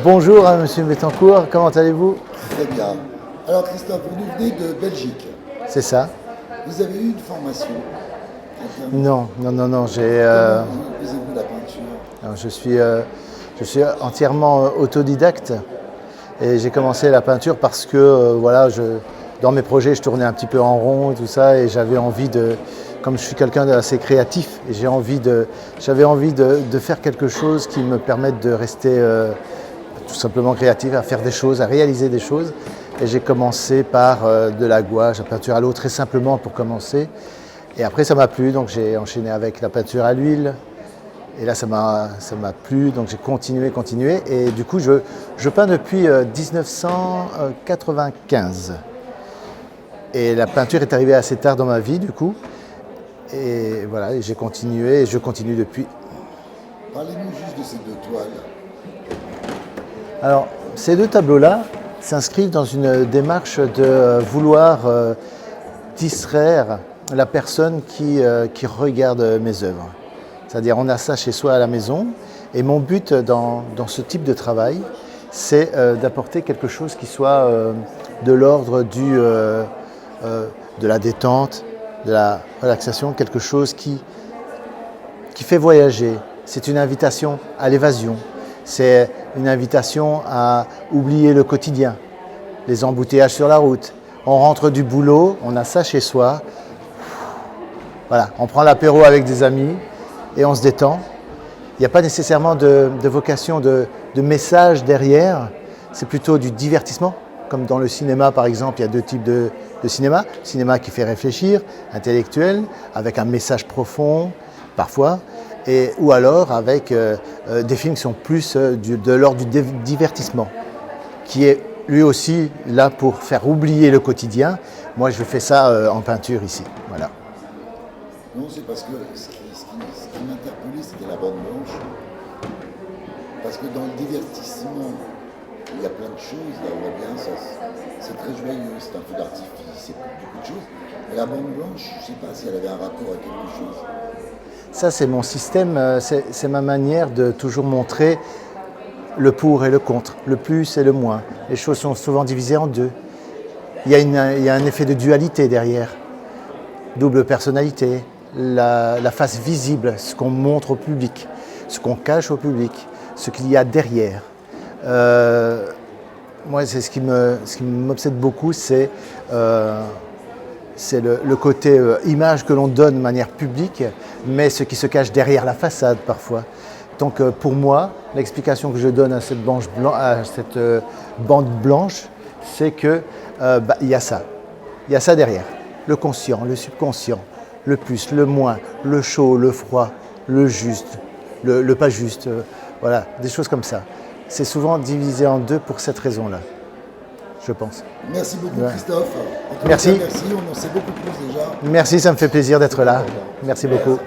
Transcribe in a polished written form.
Bonjour à Monsieur Bettencourt, comment allez-vous? Très bien. Alors Christophe, vous nous venez de Belgique. C'est ça? Vous avez eu une formation? Non, j'ai... Comment vous avez vu la peinture? alors, je suis entièrement autodidacte et j'ai commencé la peinture parce que voilà, dans mes projets, je tournais un petit peu en rond et tout ça, et j'avais envie de, comme je suis quelqu'un d'assez créatif, et j'avais envie de faire quelque chose qui me permette de rester tout simplement créatif, à faire des choses, à réaliser des choses. Et j'ai commencé par de la gouache, la peinture à l'eau, très simplement pour commencer. Et après, ça m'a plu, donc j'ai enchaîné avec la peinture à l'huile. Et là, ça m'a plu, donc j'ai continué. Et du coup, je peins depuis 1995. Et la peinture est arrivée assez tard dans ma vie, du coup. Et voilà, et j'ai continué, et je continue depuis. Parlez-nous juste de ces deux toiles. Alors, ces deux tableaux-là s'inscrivent dans une démarche de vouloir distraire la personne qui regarde mes œuvres. C'est-à-dire, on a ça chez soi à la maison, et mon but dans ce type de travail, c'est d'apporter quelque chose qui soit de l'ordre de la détente, de la relaxation, quelque chose qui fait voyager. C'est une invitation à l'évasion, c'est une invitation à oublier le quotidien, les embouteillages sur la route. On rentre du boulot, on a ça chez soi, voilà, on prend l'apéro avec des amis et on se détend. Il n'y a pas nécessairement de vocation de message derrière, c'est plutôt du divertissement. Comme dans le cinéma, par exemple, il y a deux types de cinéma. Cinéma qui fait réfléchir, intellectuel, avec un message profond, parfois, ou alors avec des films qui sont plus de l'ordre du divertissement, qui est lui aussi là pour faire oublier le quotidien. Moi, je fais ça en peinture ici. Voilà. Non, c'est parce que ce qui m'interpellait, c'était la bande blanche. Parce que dans le divertissement, il y a plein de choses, là on voit bien, c'est très joyeux, c'est un feu d'artifice, c'est beaucoup de choses. Mais la bande blanche, je ne sais pas si elle avait un rapport à quelque chose. Ça, c'est mon système, c'est ma manière de toujours montrer le pour et le contre, le plus et le moins. Les choses sont souvent divisées en deux. Il y a un effet de dualité derrière, double personnalité, la face visible, ce qu'on montre au public, ce qu'on cache au public, ce qu'il y a derrière. Moi, c'est ce qui m'obsède beaucoup, c'est le côté image que l'on donne de manière publique, mais ce qui se cache derrière la façade parfois. Donc pour moi, l'explication que je donne à cette bande blanche, c'est que il y a ça. Il y a ça derrière. Le conscient, le subconscient, le plus, le moins, le chaud, le froid, le juste, le pas juste, voilà, des choses comme ça. C'est souvent divisé en deux pour cette raison-là, je pense. Merci beaucoup Christophe. Merci. Merci, on en sait beaucoup plus déjà. Merci, ça me fait plaisir d'être là. Merci beaucoup.